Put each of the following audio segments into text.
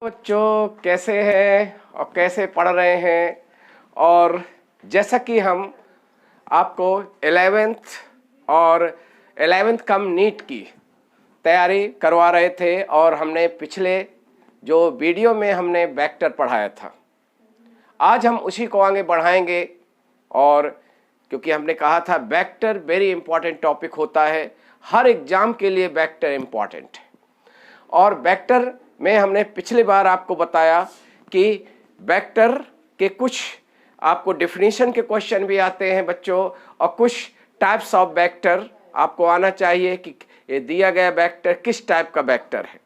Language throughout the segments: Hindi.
बच्चों कैसे हैं और कैसे पढ़ रहे हैं। और जैसा कि हम आपको 11th और 11th कम नीट की तैयारी करवा रहे थे और हमने पिछले जो वीडियो में हमने वेक्टर पढ़ाया था, आज हम उसी को आगे बढ़ाएंगे। और क्योंकि हमने कहा था वेक्टर वेरी इंपॉर्टेंट टॉपिक होता है, हर एग्जाम के लिए वेक्टर इंपॉर्टेंट है। और वेक्टर में हमने पिछली बार आपको बताया कि वेक्टर के कुछ आपको डेफिनेशन के क्वेश्चन भी आते हैं बच्चों, और कुछ टाइप्स ऑफ वेक्टर आपको आना चाहिए कि ये दिया गया वेक्टर किस टाइप का वेक्टर है।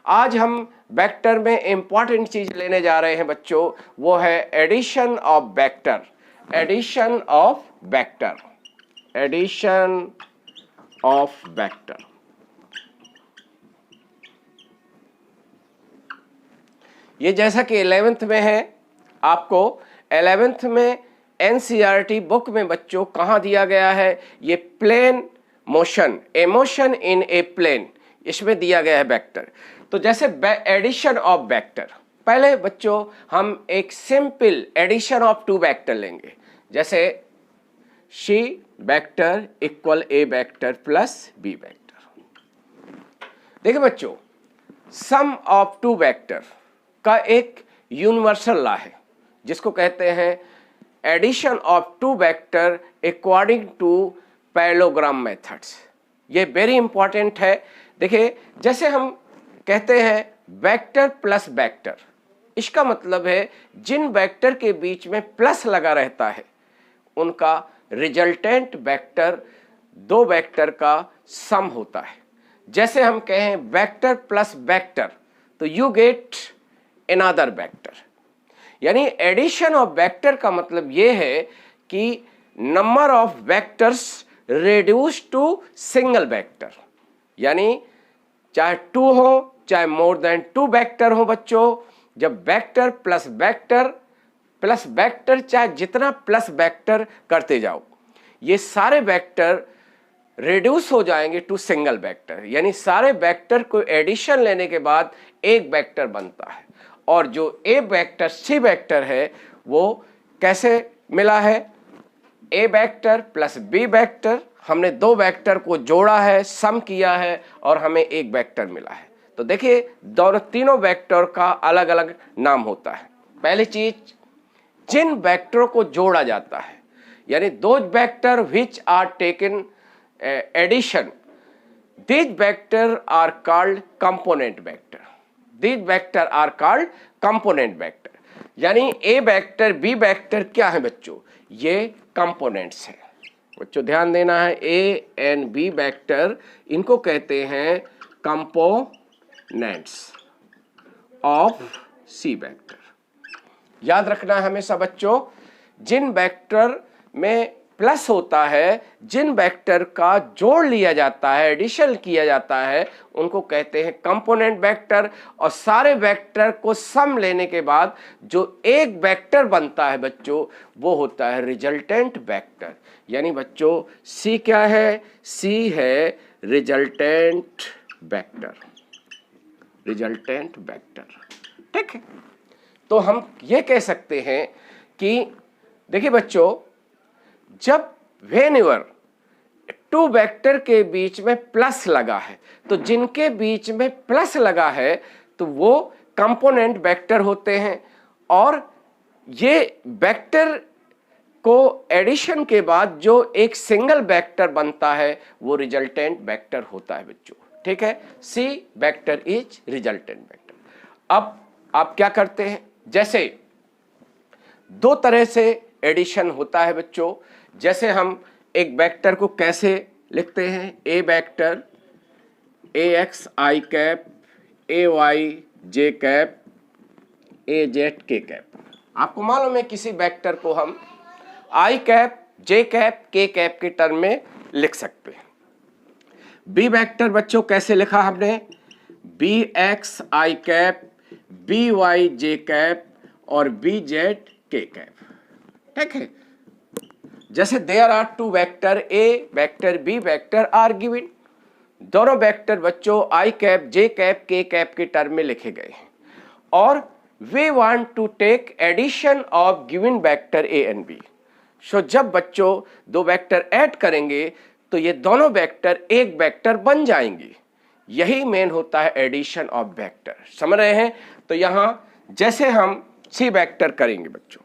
आज हम वेक्टर में इंपॉर्टेंट चीज लेने जा रहे हैं बच्चों, वो है addition of vector. Addition of vector, addition of vector. ये जैसा कि 11th में है, आपको 11th में एनसीईआरटी बुक में बच्चों कहाँ दिया गया है, ये plane motion, a motion in a plane, इसमें दिया गया है वेक्टर। तो जैसे एडिशन ऑफ वेक्टर, पहले बच्चों हम एक simple addition of two vector लेंगे, जैसे C vector equal A vector plus B vector. देखिए बच्चों, सम ऑफ टू वेक्टर का एक यूनिवर्सल लॉ है जिसको कहते हैं addition of two vector according to parallelogram methods. ये वेरी इंपॉर्टेंट है। देखिए, जैसे हम कहते हैं वेक्टर प्लस वेक्टर, इसका मतलब है जिन वेक्टर के बीच में प्लस लगा रहता है उनका रिजल्टेंट वेक्टर दो वेक्टर का सम होता है। जैसे हम कहें वेक्टर प्लस वेक्टर, तो यू गेट another वेक्टर। यानी एडिशन ऑफ वेक्टर का मतलब यह है कि number of vectors reduce to single vector, यानी चाहे टू हो चाहे मोर देन टू वेक्टर हो बच्चों, जब वेक्टर प्लस वेक्टर चाहे जितना प्लस वेक्टर करते जाओ, ये सारे वेक्टर रिड्यूस हो जाएंगे टू सिंगल वेक्टर। यानी सारे वेक्टर को एडिशन लेने के बाद एक वेक्टर बनता है। और जो ए वेक्टर सी वेक्टर है वो कैसे मिला है, ए वेक्टर प्लस बी वेक्टर, हमने दो वेक्टर को जोड़ा है, सम किया है और हमें एक वेक्टर मिला है। तो देखिए, दोनों तीनों वेक्टर का अलग अलग नाम होता है। पहली चीज, जिन वेक्टरों को जोड़ा जाता है, यानी दो vector which are taken addition, these vector are called component vector। these vector are called component vector। यानी ए वेक्टर बी वेक्टर क्या है बच्चों, ये कंपोनेंट्स हैं। बच्चों ध्यान देना है, ए एंड बी वेक्टर इनको कहते हैं कंपोनेंट्स ऑफ सी वेक्टर। याद रखना है हमेशा बच्चों, जिन वेक्टर में प्लस होता है, जिन वेक्टर का जोड़ लिया जाता है, एडिशन किया जाता है, उनको कहते हैं कंपोनेंट वेक्टर। और सारे वेक्टर को सम लेने के बाद जो एक वेक्टर बनता है बच्चों, वो होता है रिजल्टेंट वेक्टर। यानी बच्चों सी क्या है, सी है रिजल्टेंट वेक्टर, रिजल्टेंट वेक्टर। ठीक है, तो हम ये कह सकते हैं कि देखिए बच्चों, जब व्हेनेवर टू वेक्टर के बीच में प्लस लगा है, तो जिनके बीच में प्लस लगा है तो वो कंपोनेंट वेक्टर होते हैं। और ये वेक्टर को एडिशन के बाद जो एक सिंगल वेक्टर बनता है वो रिजल्टेंट वेक्टर होता है बच्चों। ठीक है, सी वेक्टर इज रिजल्टेंट वेक्टर। अब आप क्या करते हैं, जैसे दो तरह से एडिशन होता है बच्चों। जैसे हम एक वेक्टर को कैसे लिखते हैं, A vector A X I cap, A Y J cap, A Z के कैप। आपको मालूम है किसी वेक्टर को हम आई कैप, जे कैप, के कैप के टर्म में लिख सकते हैं। बी वेक्टर बच्चों कैसे लिखा हमने, बी एक्स आई कैप, बी वाई जे कैप और बी जेड के कैप। ठीक है, जैसे there are two vector A vector B vector are given, दोनों वेक्टर बच्चों आई कैप जे कैप के कैप के टर्म में लिखे गए हैं। और we want to take addition of given vector a and b. So जब बच्चों दो वेक्टर ऐड करेंगे तो ये दोनों वेक्टर एक वेक्टर बन जाएंगे। यही मेन होता है एडिशन ऑफ वेक्टर। समझ रहे हैं? तो यहां जैसे हम सी वेक्टर करेंगे बच्चों,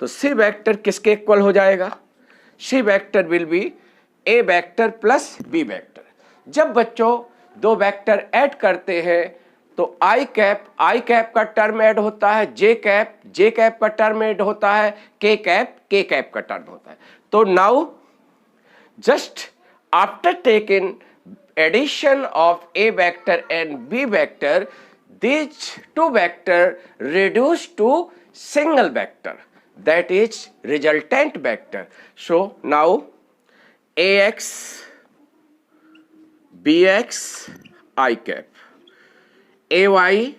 तो सी वेक्टर किसके इक्वल हो जाएगा? C vector will be A vector plus B vector. जब बच्चों दो वेक्टर ऐड करते हैं तो आई कैप का टर्म ऐड होता है, जे कैप का टर्म ऐड होता है, के कैप का टर्म होता है। तो now just after taking addition of A vector and B vector, these two vector reduce to single vector, that is resultant vector. So now ax bx I cap, ay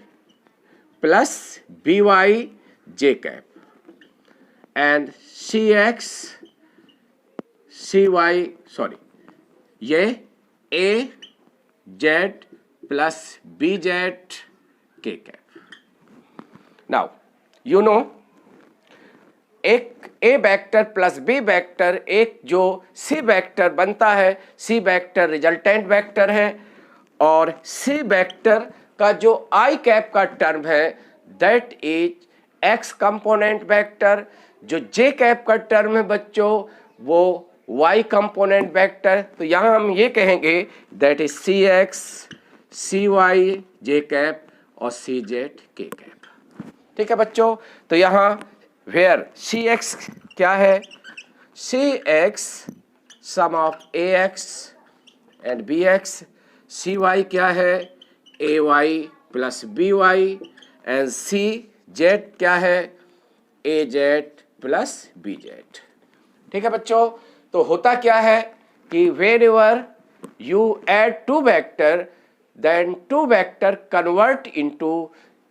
plus by j cap, and cx cy sorry ये a z plus bz k cap. Now you know एक ए वेक्टर प्लस बी वेक्टर एक जो सी वेक्टर बनता है, सी वेक्टर रिजल्टेंट वेक्टर है, और सी वेक्टर का जो आई कैप का टर्म है that is x component vector. जो जे कैप का टर्म है बच्चों वो वाई कंपोनेंट वेक्टर। तो यहां हम ये कहेंगे that is C x C y J cap और सी जेड के कैप। ठीक है बच्चों? तो यहां वेयर सी एक्स क्या है? C X sum of A X and B X. C Y क्या है? A Y plus B Y. And C Z क्या है? A Z plus B Z. ठीक है बच्चों? तो होता क्या है कि whenever you add two vector, then two vector convert into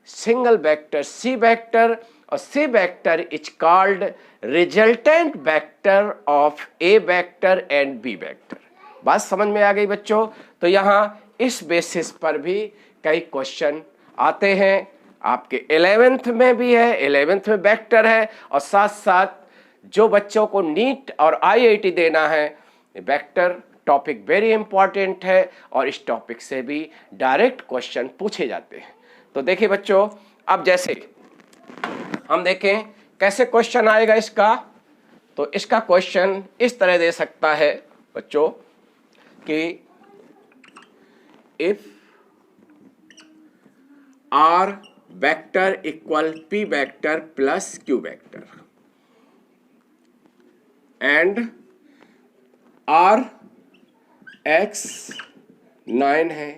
single vector C vector, और C vector is called resultant vector of A vector and B vector। बात समझ में आ गई बच्चों? तो यहाँ इस बेसिस पर भी कई क्वेश्चन आते हैं। आपके 11th में भी है, 11th में वेक्टर है, और साथ साथ जो बच्चों को नीट और आईआईटी देना है, वेक्टर टॉपिक वेरी इंपॉर्टेंट है और इस टॉपिक से भी डायरेक्ट क्वेश्चन पूछे जाते हैं। तो देखिए बच्चों, अब जैसे हम देखें कैसे क्वेश्चन आएगा इसका, तो इसका क्वेश्चन इस तरह दे सकता है बच्चों कि if R vector equal P vector plus Q vector and R x 9 है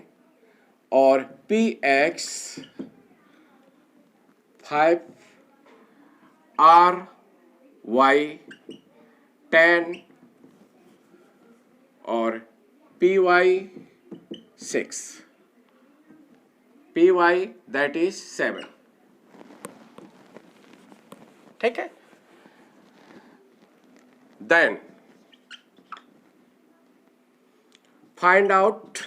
और पी एक्स 5, आर वाई 10 और P y 6, P y that is 7। ठीक है? Then find out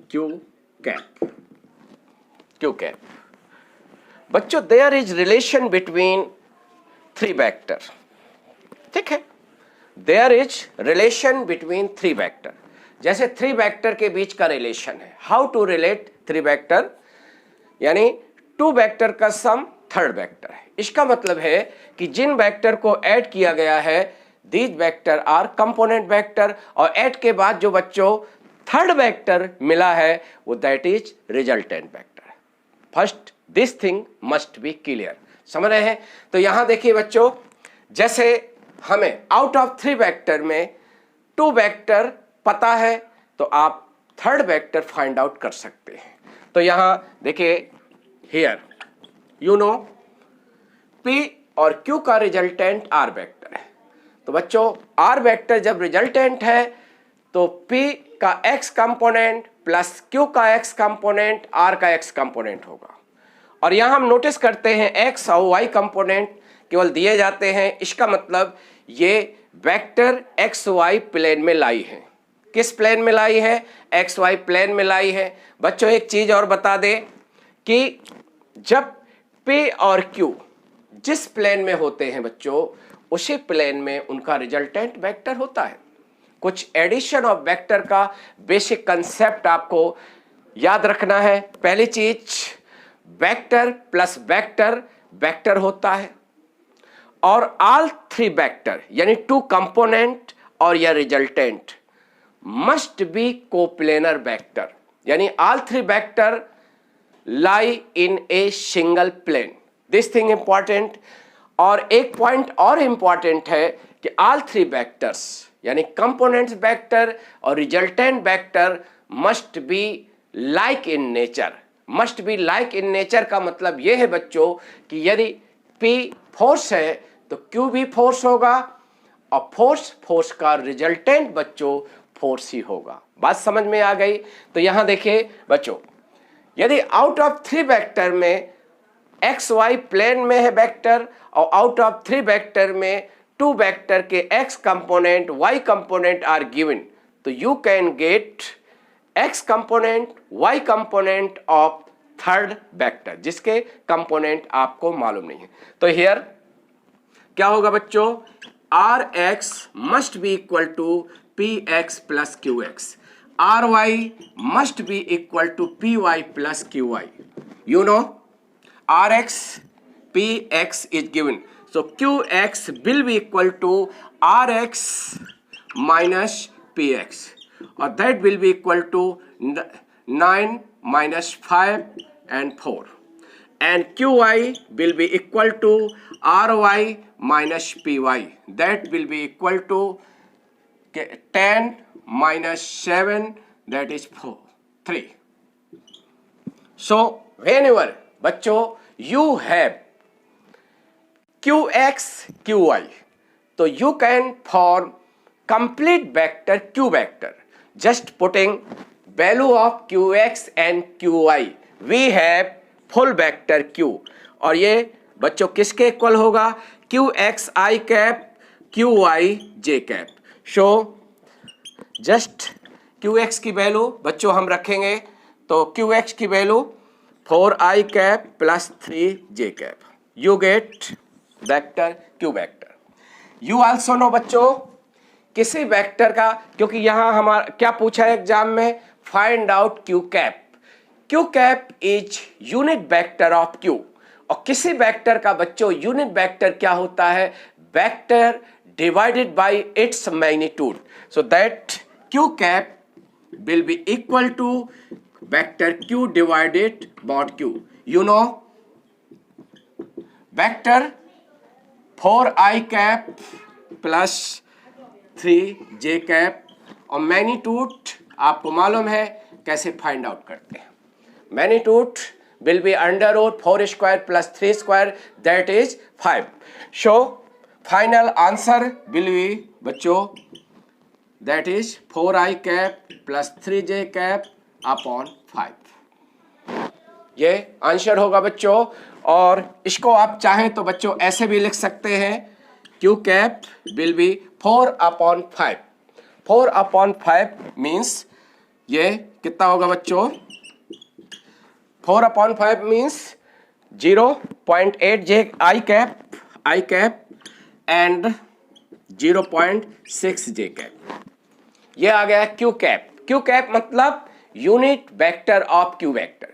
Q cap. Q cap. बच्चों there is relation between three vector. ठीक है? There is relation between three vector. जैसे थ्री वेक्टर के बीच का रिलेशन है। How to relate three vector? यानी टू वेक्टर का सम थर्ड वेक्टर है। इसका मतलब है कि जिन वेक्टर को ऐड किया गया है these vector are component vector, और ऐड के बाद जो बच्चों थर्ड वेक्टर मिला है वो that is resultant vector. First this thing must be clear. समझ रहे हैं? तो यहां देखिए बच्चों, जैसे हमें आउट ऑफ थ्री वेक्टर में टू वेक्टर पता है तो आप थर्ड वेक्टर फाइंड आउट कर सकते हैं। तो यहां देखिए हियर यू नो P और Q का रिजल्टेंट R वेक्टर है। तो बच्चों R वेक्टर जब रिजल्टेंट है तो P का X कंपोनेंट प्लस Q का X कंपोनेंट R का X कंपोनेंट होगा। और यहां हम नोटिस करते हैं X और Y कंपोनेंट केवल दिए जाते हैं। इसका मतलब ये वेक्टर XY प्लेन में लाई है। किस प्लेन में लाई है? XY प्लेन में लाई है। बच्चों एक चीज और बता दें कि जब P और Q जिस प्लेन में होते हैं बच्चों, उसी प्लेन में उनका रिजल्टेंट वेक्टर होता है। कुछ एडिशन ऑफ वेक्टर का बेसिक कंसेप्ट आपको याद रखना है। पहली चीज, वेक्टर प्लस वेक्टर वेक्टर होता है, और ऑल थ्री वेक्टर यानी टू कंपोनेंट और या resultant must be coplanar vector, यानी all three vector lie in a single plane. This thing important. और एक पॉइंट और इंपॉर्टेंट है कि ऑल थ्री वेक्टर्स यानी कंपोनेंट्स वेक्टर और resultant vector must be like in nature. Must be like in nature का मतलब यह है बच्चों कि यदि P फोर्स है तो Q भी फोर्स होगा, और फोर्स का रिजल्टेंट बच्चों फोर्स ही होगा। बात समझ में आ गई? तो यहां देखिए बच्चों, यदि आउट ऑफ थ्री वेक्टर में एक्स वाई प्लेन में है वेक्टर, और आउट ऑफ थ्री वेक्टर में टू वेक्टर के X component Y component are given, तो you can get X component Y component of third vector जिसके कंपोनेंट आपको मालूम नहीं है। तो हियर क्या होगा बच्चों, R X must be equal to P X plus Q X, R Y must be equal to P Y plus Q y. You know Rx Px is given, so Qx will be equal to Rx minus Px, or that will be equal to 9 minus 5 and 4, and Qy will be equal to Ry minus Py, that will be equal to 10 minus 7, that is 3. So whenever बच्चों you have Qx Qy, तो you can form complete vector Q vector just putting value of Qx and Qy, we have full vector Q, और ये बच्चों किसके इक्वल होगा, Qx I cap Qy j cap. So just Qx की वैल्यू बच्चों हम रखेंगे, तो Qx की value 4i cap plus 3j cap, you get vector Q vector. You also know बच्चों किसी वेक्टर का, क्योंकि यहां हमारा क्या पूछा है एग्जाम में, find out Q cap. Q cap is unit vector of Q, और किसी वेक्टर का बच्चों यूनिट वेक्टर क्या होता है, vector divided by its magnitude, so that Q cap will be equal to vector Q divided mod Q. You know vector 4i cap plus 3j cap, और मैग्नीट्यूड आपको मालूम है कैसे फाइंड आउट करते हैं। Magnitude will be under root 4 square plus 3 square, that is 5. So final answer will be बच्चों that is 4i cap plus 3j cap upon 5, ये आंसर होगा बच्चों। और इसको आप चाहें तो बच्चों ऐसे भी लिख सकते हैं, Q cap will B 4 upon 5। 4 upon 5 means ये कितना होगा बच्चों, 4 upon 5 means 0.8 j I cap and 0.6 j cap, ये आ गया Q कैप। Q कैप मतलब unit vector of Q vector.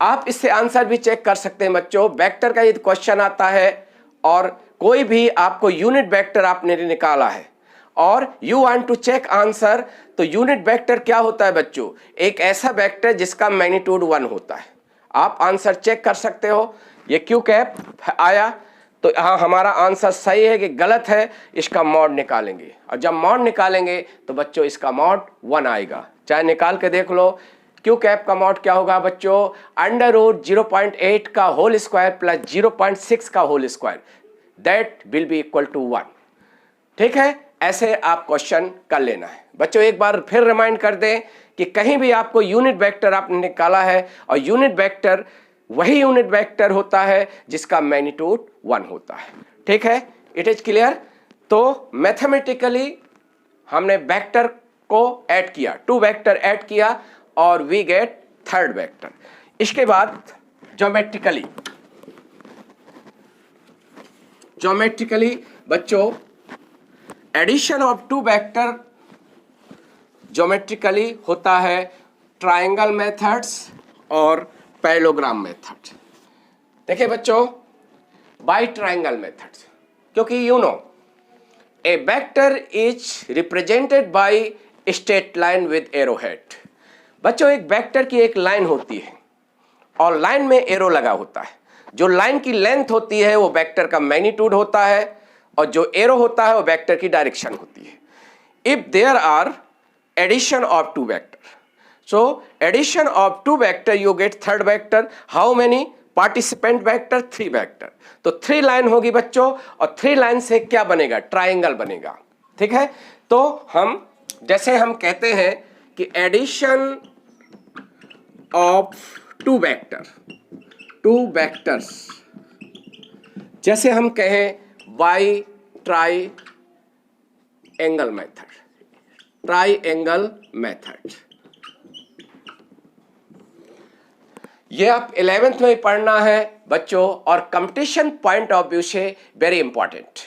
आप इससे आंसर भी चेक कर सकते हैं बच्चों। वेक्टर का यदि क्वेश्चन आता है और कोई भी आपको यूनिट वेक्टर आपने निकाला है और you want to check answer, तो यूनिट वेक्टर क्या होता है बच्चों, एक ऐसा वेक्टर जिसका मैग्नीट्यूड 1 होता है। आप आंसर चेक कर सकते हो। ये Q कैप आया तो हाँ हमारा आंसर सही है कि गलत है, इसका मॉड निकालेंगे, और जब मॉड निकालेंगे तो बच्चों इसका मॉड 1 आएगा। चाहे निकाल के देख लो। Q कैप का मॉड क्या होगा बच्चों, अंडर रूट 0.8 का होल स्क्वायर प्लस 0.6 का whole square, that will be equal to 1। ठीक है, ऐसे आप क्वेश्चन कर लेना है बच्चों। एक बार फिर रिमाइंड कर दें कि कहीं भी आपको यूनिट वेक्टर आपने निकाला है, और यूनिट वेक्टर वही यूनिट वेक्टर होता है जिसका मैग्नीट्यूड 1 होता है। ठीक है, इट इज क्लियर। तो मैथमेटिकली हमने वेक्टर को ऐड किया, 2 वेक्टर ऐड किया और वी गेट थर्ड वेक्टर। इसके बाद ज्योमेट्रिकली बच्चों addition of two vector geometrically होता है ट्रायंगल मेथड्स और पैरेललोग्राम मेथड। देखिए बच्चों, बाय ट्रायंगल मेथड्स, क्योंकि you know a vector is represented by straight line with arrow head. बच्चों, एक वेक्टर की एक लाइन होती है और लाइन में एरो लगा होता है। जो लाइन की लेंथ होती है वो वेक्टर का मैग्नीट्यूड होता है और जो एरो होता है वो वेक्टर की डायरेक्शन होती है। If there are addition of two vector, so addition of two vector you get third vector. How many participant vector? 3 vector. तो 3 लाइन होगी बच्चों, और 3 लाइन से क्या बनेगा? ट्राइंगल बनेगा। ठीक है, तो हम जैसे हम कहते हैं कि एडिशन ऑफ टू वेक्टर्स, जैसे हम कहें बाय ट्राइंगल मेथड। ये आप 11th में पढ़ना है बच्चों, और कंपटीशन पॉइंट ऑफ व्यू से very important.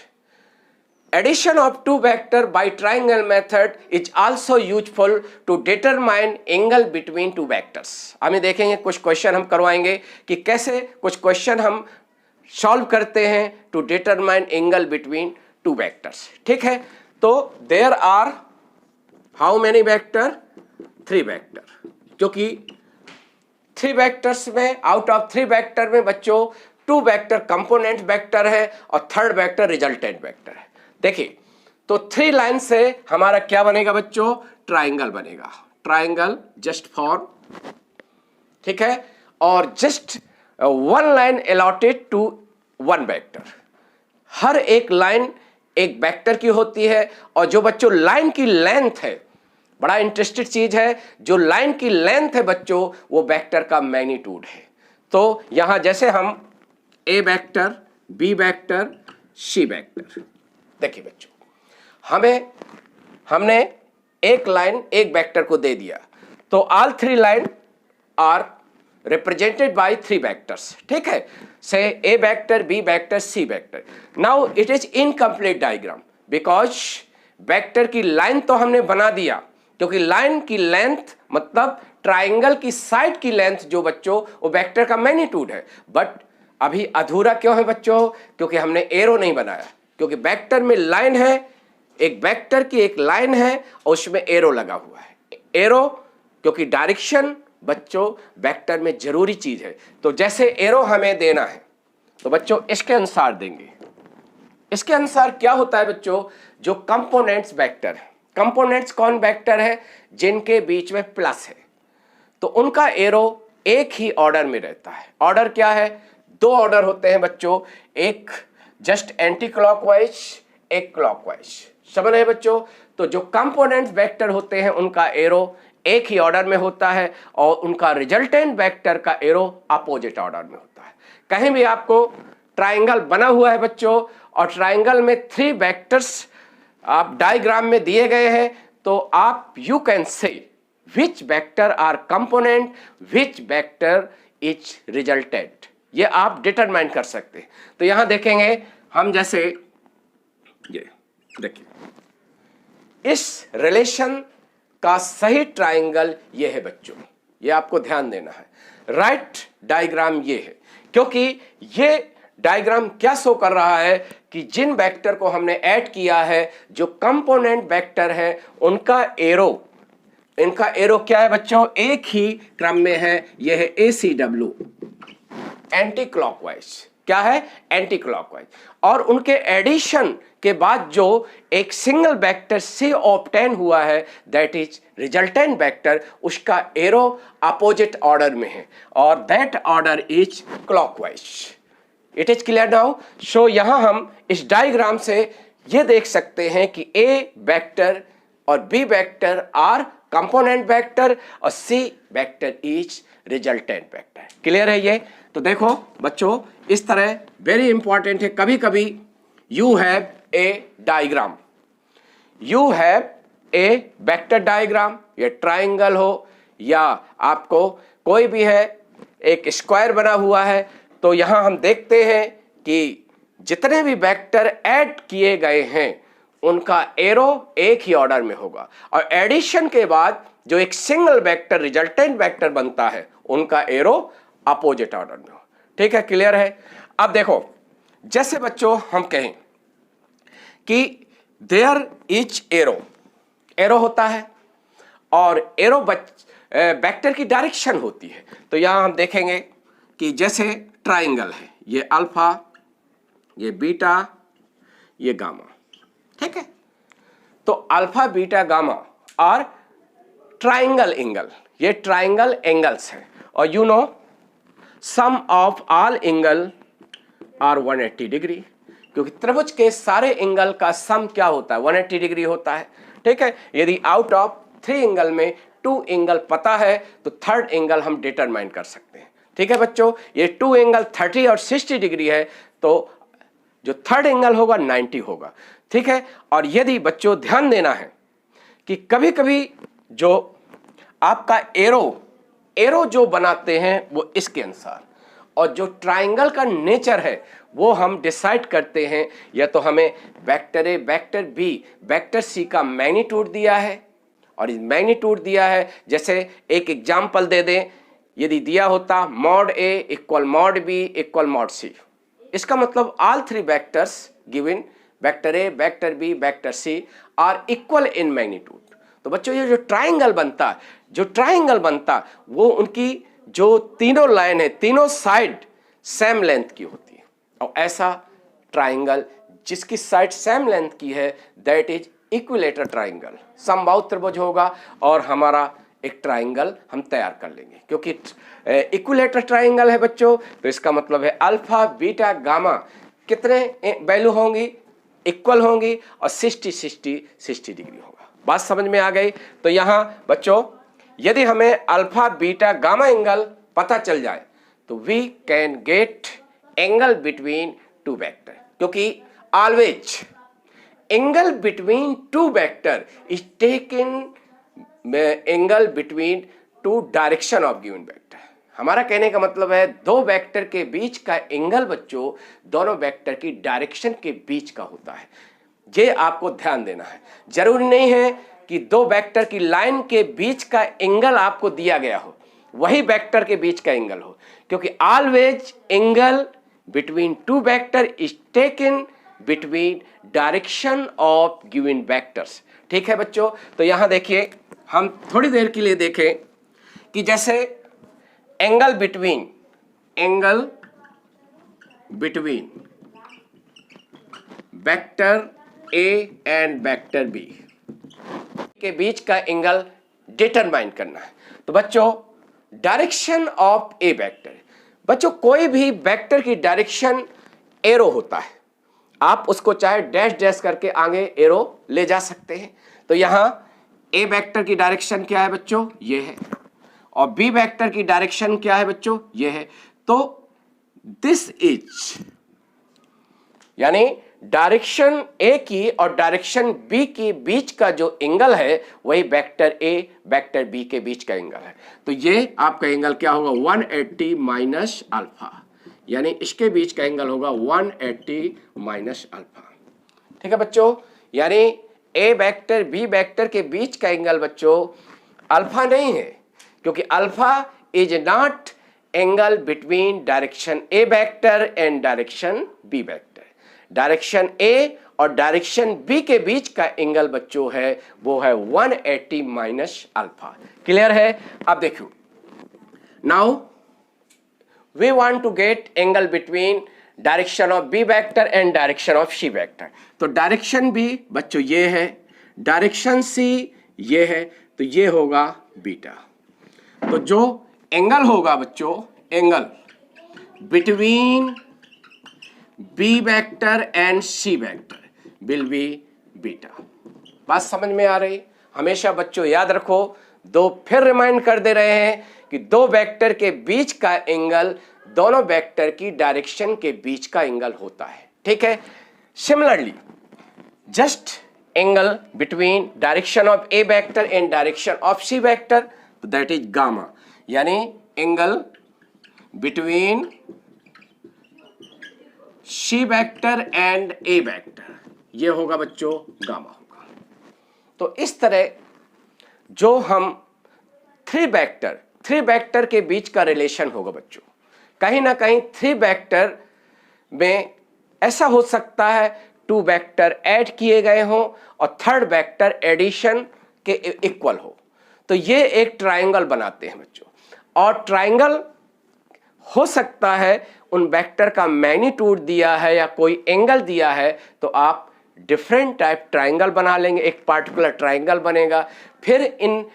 Addition of two vector by triangle method is also useful to determine angle between two vectors. हमें देखेंगे कुछ क्वेश्चन हम करवाएंगे कि कैसे कुछ क्वेश्चन हम सॉल्व करते हैं to determine angle between two vectors. ठीक है, तो there are how many vector? 3 vector, क्योंकि 3 वेक्टर्स में, आउट ऑफ 3 वेक्टर में बच्चों 2 वेक्टर कंपोनेंट वेक्टर है और थर्ड वेक्टर रिजल्टेंट वेक्टर है। देखिए, तो 3 लाइन से हमारा क्या बनेगा बच्चों? ट्राइंगल बनेगा। ट्राइंगल जस्ट फॉर्म, ठीक है, और just 1 line allotted to 1 vector. हर एक लाइन एक वेक्टर की होती है, और जो बच्चों लाइन की लेंथ है, बड़ा इंटरेस्टेड चीज है, जो लाइन की लेंथ है बच्चों वो वेक्टर का मैग्नीट्यूड है। तो यहां जैसे हम ए vector, B vector, C vector, देखिए बच्चों, हमने एक लाइन एक वेक्टर को दे दिया, तो all 3 line are represented by 3 vectors. ठीक है, say A vector, B vector, C vector. Now it is incomplete diagram, because vector की लाइन तो हमने बना दिया, क्योंकि लाइन की लेंथ मतलब ट्राइंगल की साइड की लेंथ जो बच्चों वो वेक्टर का मैग्नीट्यूड है। बट अभी अधूरा क्यों है बच्चों? क्योंकि हमने एरो नहीं बनाया, क्योंकि वेक्टर में लाइन है, एक वेक्टर की एक लाइन है और उसमें एरो लगा हुआ है। एरो क्योंकि डायरेक्शन बच्चों वेक्टर में जरूरी चीज है। तो जैसे एरो हमें देना है तो बच्चों इसके अनुसार देंगे। इसके अनुसार क्या होता है बच्चों? जो कंपोनेंट्स वेक्टर है, कंपोनेंट्स कौन वेक्टर है? जिनके बीच में प्लस है, तो उनका एरो एक ही ऑर्डर में रहता है। ऑर्डर क्या है? 2 ऑर्डर होते हैं बच्चों, एक जस्ट एंटी क्लॉकवाइज, एक क्लॉकवाइज। समझ रहे बच्चों? तो जो कंपोनेंट वेक्टर होते हैं उनका एरो एक ही ऑर्डर में होता है, और उनका रिजल्टेंट वेक्टर का एरो अपोजिट ऑर्डर में होता है। कहीं भी आपको ट्राइंगल बना हुआ है बच्चों, और ट्राइंगल में 3 वेक्टर्स आप डायग्राम में दिए गए हैं, तो आप you can say which vector are component, which vector is resultant, ये आप डिटरमाइन कर सकते हैं। तो यहां देखेंगे हम, जैसे ये देखिए, इस रिलेशन का सही ट्राइंगल ये है बच्चों, ये आपको ध्यान देना है। राइट डायग्राम ये है, क्योंकि ये डायग्राम क्या शो कर रहा है कि जिन वेक्टर को हमने ऐड किया है, जो कंपोनेंट वेक्टर है, उनका एरो, इनका एरो क्या है बच्चों? एक ही क्रम में है। यह है ACW, एंटी क्लॉकवाइज। क्या है? Anti clockwise. और उनके एडिशन के बाद जो एक सिंगल वेक्टर से ऑब्टेन हुआ है, दैट इज रिजल्टेंट वेक्टर, उसका एरो अपोजिट ऑर्डर में है, और that order is clockwise. It is clear now? So यहां हम इस डायग्राम से ये देख सकते हैं कि ए वेक्टर और B vector are component vector और C vector is resultant vector. Clear है ये? तो देखो बच्चों, इस तरह वेरी इंपॉर्टेंट है। कभी कभी you have a diagram, you have a vector diagram, ये ट्राइंगल हो या आपको कोई भी है, एक स्क्वायर बना हुआ है। तो यहां हम देखते हैं कि जितने भी वेक्टर ऐड किए गए हैं उनका एरो एक ही ऑर्डर में होगा, और एडिशन के बाद जो एक सिंगल वेक्टर रिजल्टेंट वेक्टर बनता है उनका एरो अपोजिट ऑर्डर में हो। ठीक है, क्लियर है। अब देखो, जैसे बच्चों हम कहें कि देयर इज एरो होता है और एरो वेक्टर की डायरेक्शन होती है। तो यहां हम देखेंगे कि जैसे ट्राइंगल है, ये अल्फा, ये बीटा, ये गामा। ठीक है, तो अल्फा बीटा गामा और ट्राइंगल एंगल, ये ट्राइंगल एंगल्स है। और you know sum of all angle are 180 degree, क्योंकि त्रिभुज के सारे एंगल का सम क्या होता है, 180 डिग्री होता है। ठीक है, यदि आउट ऑफ 3 एंगल में 2 एंगल पता है तो थर्ड एंगल हम डिटरमाइन कर सकते हैं। ठीक है बच्चों, ये 2 एंगल 30 और 60 डिग्री है, तो जो थर्ड एंगल होगा 90 होगा। ठीक है, और यदि बच्चों ध्यान देना है कि कभी कभी जो आपका एरो जो बनाते हैं वो इसके अनुसार, और जो ट्राइंगल का नेचर है वो हम डिसाइड करते हैं, या तो हमें vector A, vector B, vector C का मैग्नीट्यूड दिया है, और इस मैग्नीट्यूड दिया है, जैसे एक एग्जाम्पल दे दें, यदि दिया होता mod A equal mod B equal mod C, इसका मतलब all 3 vectors given, vector A, vector B, vector C are equal in magnitude. तो बच्चों ये जो ट्राइंगल बनता वो उनकी जो तीनों लाइन है, तीनों साइड सेम लेंथ की होती है, और ऐसा ट्राइंगल जिसकी साइड सेम लेंथ की है दैट इज इक्विलेटर ट्राइंगल, समबाहु त्रिभुज होगा, और हमारा एक ट्राइंगल हम तैयार कर लेंगे। क्योंकि इक्विलेटर ट्राइंगल है बच्चों, तो इसका मतलब है अल्फा बीटा गामा कितने वैल्यू होंगी, इक्वल होंगी, और 60 डिग्री होगा। बात समझ में आ गई। तो यहां बच्चों यदि हमें अल्फा बीटा गामा एंगल पता चल जाए तो we can get angle between 2 vector, क्योंकि always angle between 2 vector is taken angle between 2 direction of given vector. हमारा कहने का मतलब है 2 वेक्टर के बीच का एंगल बच्चों दोनों वेक्टर की डायरेक्शन के बीच का होता है। ये आपको ध्यान देना है। जरूरी नहीं है कि 2 वेक्टर की लाइन के बीच का एंगल आपको दिया गया हो वही वेक्टर के बीच का एंगल हो, क्योंकि always angle between 2 vector is taken between direction of given vectors. ठीक है बच्चों, तो यहां देखिए हम थोड़ी देर के लिए देखें कि जैसे angle between vector A and vector B के बीच का एंगल डिटरमाइन करना है। तो बच्चों डायरेक्शन ऑफ ए वेक्टर, बच्चों कोई भी वेक्टर की डायरेक्शन एरो होता है, आप उसको चाहे डैश डैश करके आगे एरो ले जा सकते हैं। तो यहां ए वेक्टर की डायरेक्शन क्या है बच्चों, ये है, और बी वेक्टर की डायरेक्शन क्या है बच्चों, ये है। तो दिस इज यानी डायरेक्शन ए की और डायरेक्शन बी के बीच का जो एंगल है वही वेक्टर ए वेक्टर बी के बीच का एंगल है। तो ये आपका एंगल क्या होगा, 180 माइनस अल्फा, यानी इसके बीच का एंगल होगा 180 माइनस अल्फा। ठीक है बच्चों, यानी ए वेक्टर बी वेक्टर के बीच का एंगल बच्चों अल्फा नहीं है, क्योंकि alpha is not angle between direction A vector and direction B vector. Direction A और डायरेक्शन बी के बीच का एंगल बच्चों है वो है 180 माइनस अल्फा। क्लियर है। अब देखो, now we want to get angle between direction of B vector and direction of C vector. तो डायरेक्शन बी बच्चों ये है, डायरेक्शन सी ये है, तो ये होगा बीटा। तो जो एंगल होगा बच्चों, angle between B vector and C vector will be beta. बात समझ में आ रही। हमेशा बच्चों याद रखो, फिर रिमाइंड कर दे रहे हैं कि 2 वेक्टर के बीच का एंगल दोनों वेक्टर की डायरेक्शन के बीच का एंगल होता है। ठीक है। Similarly just angle between direction of A vector and direction of C vector, तो दैट इज गामा, यानी angle between C vector and A vector, ये होगा बच्चों गामा होगा। तो इस तरह जो हम थ्री वेक्टर के बीच का रिलेशन होगा बच्चों, कहीं ना कहीं थ्री वेक्टर में ऐसा हो सकता है टू वेक्टर ऐड किए गए हों और थर्ड वेक्टर एडिशन के इक्वल हो, तो ये एक ट्रायंगल बनाते हैं बच्चों। और ट्रायंगल हो सकता है उन वेक्टर का मैग्नीट्यूड दिया है या कोई एंगल दिया है तो आप डिफरेंट टाइप ट्रायंगल बना लेंगे, एक पार्टिकुलर ट्रायंगल बनेगा। फिर इन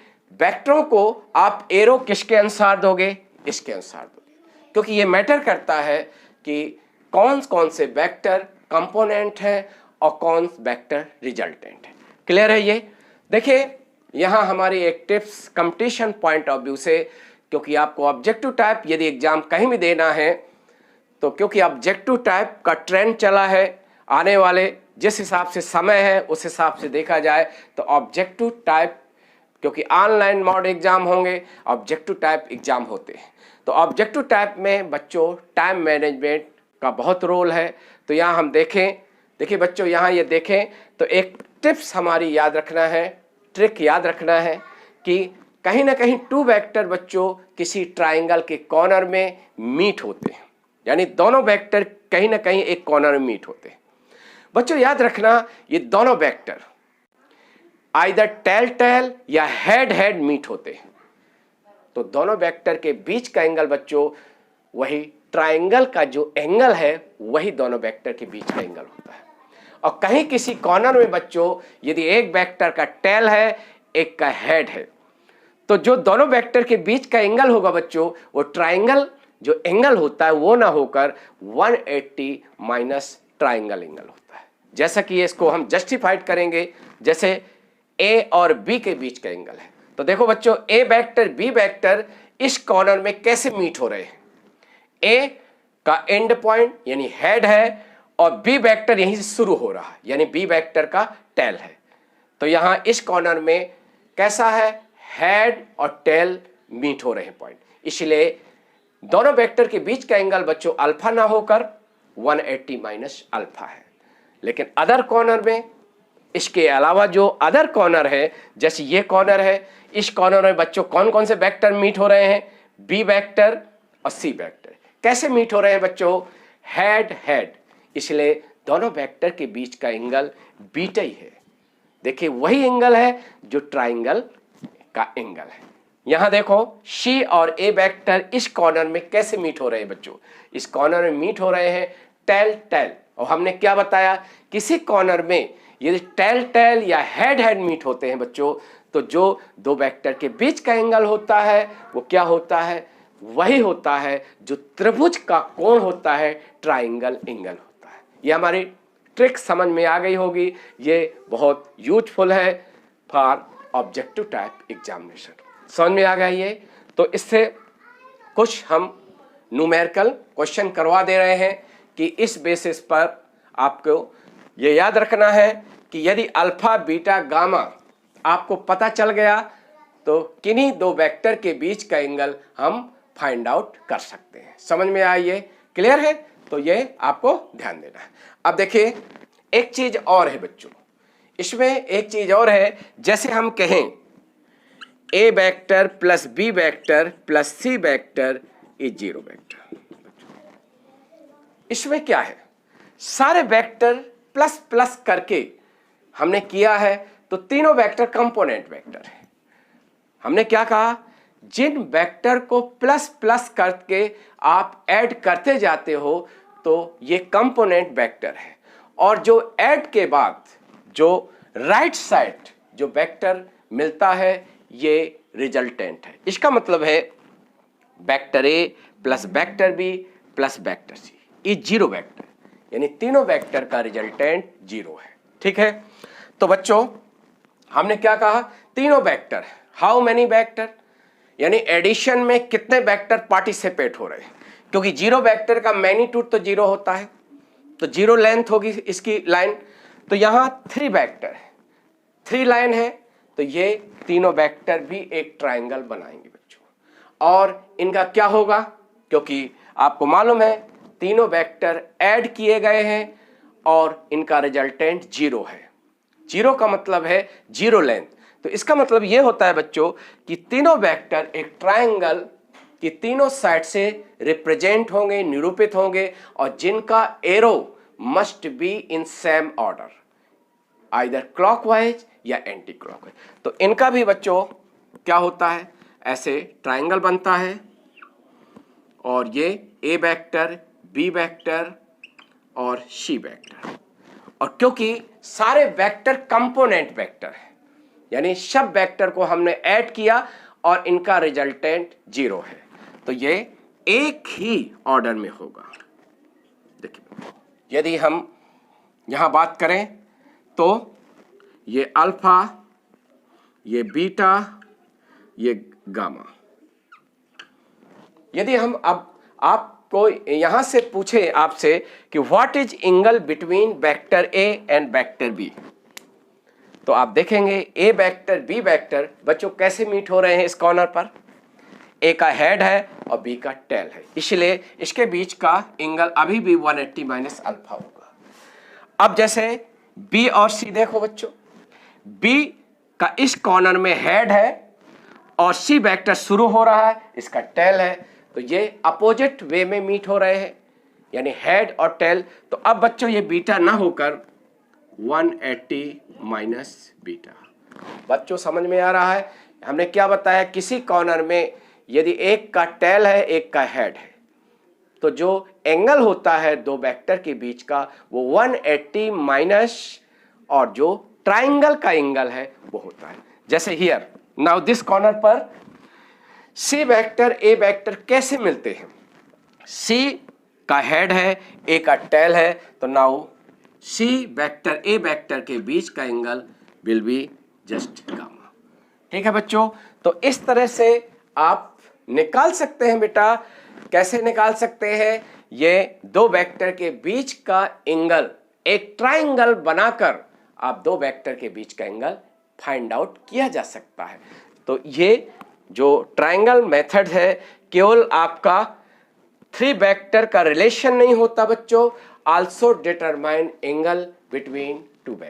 वेक्टरों को आप एरो किसके अनुसार दोगे, इसके अनुसार दोगे, क्योंकि ये मैटर करता है कि कौन कौन से वेक्टर कंपोनेंट हैं और कौन वेक्टर रिजल्टेंट है। क्लियर है ये? देखिए यहाँ हमारी एक tips competition point of view से, क्योंकि आपको ऑब्जेक्टिव टाइप यदि एग्जाम कहीं भी देना है तो क्योंकि ऑब्जेक्टिव टाइप का ट्रेंड चला है, आने वाले जिस हिसाब से समय है उस हिसाब से देखा जाए तो ऑब्जेक्टिव टाइप, क्योंकि ऑनलाइन मॉड एग्जाम होंगे, ऑब्जेक्टिव टाइप एग्जाम होते हैं, तो ऑब्जेक्टिव टाइप में बच्चों टाइम मैनेजमेंट का बहुत रोल है। तो यहाँ हम देखिए बच्चों, यहाँ ये देखें तो एक टिप्स हमारी याद रखना है, ट्रिक याद रखना है कि कहीं ना कहीं टू वेक्टर बच्चों किसी ट्राइंगल के कॉर्नर में मीट होते हैं, यानी दोनों वेक्टर कहीं ना कहीं एक कॉर्नर में मीट होते हैं। बच्चों याद रखना ये दोनों वेक्टर आइदर टेल टेल या हेड हेड मीट होते हैं, तो दोनों वेक्टर के बीच का एंगल बच्चों वही ट्राइंगल का जो एंगल है वही दोनों वेक्टर के बीच का एंगल होता है। और कहीं किसी कॉर्नर में बच्चों यदि एक वेक्टर का टेल है एक का हेड है, तो जो दोनों वेक्टर के बीच का एंगल होगा बच्चों वो ट्राइंगल जो एंगल होता है वो ना होकर 180 माइनस ट्राइंगल एंगल होता है। जैसा कि इसको हम जस्टिफाइड करेंगे, जैसे ए और बी के बीच का एंगल है, तो देखो बच्चों ए वेक्टर बी वेक्टर इस कॉर्नर में कैसे मीट हो रहे हैं। ए का एंड पॉइंट यानी हेड है और बी वेक्टर यहीं से शुरू हो रहा है यानी बी वेक्टर का टेल है, तो यहां इस कॉर्नर में कैसा है, हेड और टेल मीट हो रहे हैं पॉइंट, इसलिए दोनों वेक्टर के बीच का एंगल बच्चों अल्फा ना होकर 180 माइनस अल्फा है। लेकिन अदर कॉर्नर में, इसके अलावा जो अदर कॉर्नर है, जैसे ये कॉर्नर है, इस कॉर्नर में बच्चों कौन कौन से वेक्टर मीट हो रहे हैं, बी वेक्टर और सी वेक्टर। कैसे मीट हो रहे हैं बच्चों, हेड हेड, इसलिए दोनों वेक्टर के बीच का एंगल बीटा ही है। देखिए वही एंगल है जो ट्राइंगल का एंगल है। यहां देखो सी और ए वेक्टर इस कॉर्नर में कैसे मीट हो रहे हैं बच्चों, इस कॉर्नर में मीट हो रहे हैं टेल टेल, और हमने क्या बताया, किसी कॉर्नर में यदि टेल टेल या हेड हेड मीट होते हैं बच्चों तो जो दो वेक्टर के बीच का एंगल होता है वो क्या होता है, वही होता है जो त्रिभुज का कोण होता है, ट्राइंगल एंगल होता है। ये हमारी ट्रिक समझ में आ गई होगी, ये बहुत यूजफुल है फॉर ऑब्जेक्टिव टाइप एग्जामिनेशन। समझ में आ गया ये? तो इससे कुछ हम न्यूमेरिकल क्वेश्चन करवा दे रहे हैं कि इस बेसिस पर आपको ये याद रखना है कि यदि अल्फा बीटा गामा आपको पता चल गया तो किन्हीं दो वेक्टर के बीच का एंगल हम फाइंड आउट कर सकते हैं। समझ में आई ये? क्लियर है? तो ये आपको ध्यान देना है। अब देखिए एक चीज और है बच्चों, इसमें एक चीज और है, जैसे हम कहें A vector plus B vector plus C vector is zero vector, इसमें क्या है, सारे वेक्टर प्लस प्लस करके हमने किया है तो तीनों वेक्टर कंपोनेंट वेक्टर है। हमने क्या कहा, जिन वेक्टर को प्लस प्लस करके आप ऐड करते जाते हो तो ये कंपोनेंट वेक्टर है, और जो ऐड के बाद जो राइट साइड जो वेक्टर मिलता है ये रिजल्टेंट है। इसका मतलब है vector A plus vector B plus vector C is zero vector, यानी तीनों वेक्टर का रिजल्टेंट जीरो है। ठीक है, तो बच्चों हमने क्या कहा, तीनों वेक्टर, हाउ मेनी वेक्टर, यानी एडिशन में कितने वेक्टर पार्टिसिपेट हो रहे हैं, क्योंकि जीरो वेक्टर का मैग्नीट्यूड तो जीरो होता है, तो जीरो लेंथ होगी इसकी लाइन, तो यहां थ्री वेक्टर है, थ्री लाइन है, तो ये तीनों वेक्टर भी एक ट्राइंगल बनाएंगे बच्चों, और इनका क्या होगा, क्योंकि आपको मालूम है तीनों वेक्टर ऐड किए गए हैं और इनका रिजल्टेंट 0 है। 0 का मतलब है 0 लेंथ। तो इसका मतलब यह होता है बच्चों कि तीनों वेक्टर एक ट्रायंगल की तीनों साइड से रिप्रेजेंट होंगे, निरूपित होंगे, और जिनका arrow must be in same order, either clockwise या एंटी क्लॉकवाइज। तो इनका भी बच्चों क्या होता है, ऐसे ट्रायंगल बनता है और ये ए वेक्टर, बी वेक्टर और सी वेक्टर। और क्योंकि सारे वेक्टर कंपोनेंट वेक्टर है, यानी सब वेक्टर को हमने ऐड किया और इनका रिजल्टेंट 0 है, तो ये एक ही ऑर्डर में होगा। देखिए, यदि हम यहां बात करें तो ये अल्फा, ये बीटा, ये गामा। यदि हम अब आपको यहां से पूछे आपसे कि what is angle between vector A and vector B, तो आप देखेंगे ए वेक्टर बी वेक्टर बच्चों कैसे मीट हो रहे हैं इस कॉर्नर पर। ए का हेड है और बी का टेल है, इसलिए इसके बीच का एंगल अभी भी 180 माइनस अल्फा होगा। अब जैसे बी और सी देखो बच्चों, बी का इस कॉर्नर में हेड है और सी वेक्टर शुरू हो रहा है, इसका टेल है, तो ये अपोजिट वे में मीट हो रहे हैं, यानी हेड और टेल। तो अब बच्चों ये बीटा ना होकर 180 माइनस बीटा। बच्चों समझ में आ रहा है? हमने क्या बताया, किसी कॉर्नर में यदि एक का टेल है एक का हेड है, तो जो एंगल होता है दो वेक्टर के बीच का वो 180 माइनस और जो ट्राइंगल का एंगल है वो होता है। जैसे हियर नाउ दिस कॉर्नर पर सी वेक्टर ए वेक्टर कैसे मिलते हैं, सी का हेड है ए का टेल है, तो now C vector A vector के बीच का angle will be just gamma. ठीक है बच्चों, तो इस तरह से आप निकाल सकते हैं बेटा। कैसे निकाल सकते हैं, ये दो वेक्टर के बीच का एंगल एक ट्राइंगल बनाकर आप दो वेक्टर के बीच का एंगल फाइंड आउट किया जा सकता है। तो ये जो ट्राइंगल मेथड है केवल आपका थ्री वेक्टर का रिलेशन नहीं होता बच्चों, आल्सो डिटरमाइन एंगल बिटवीन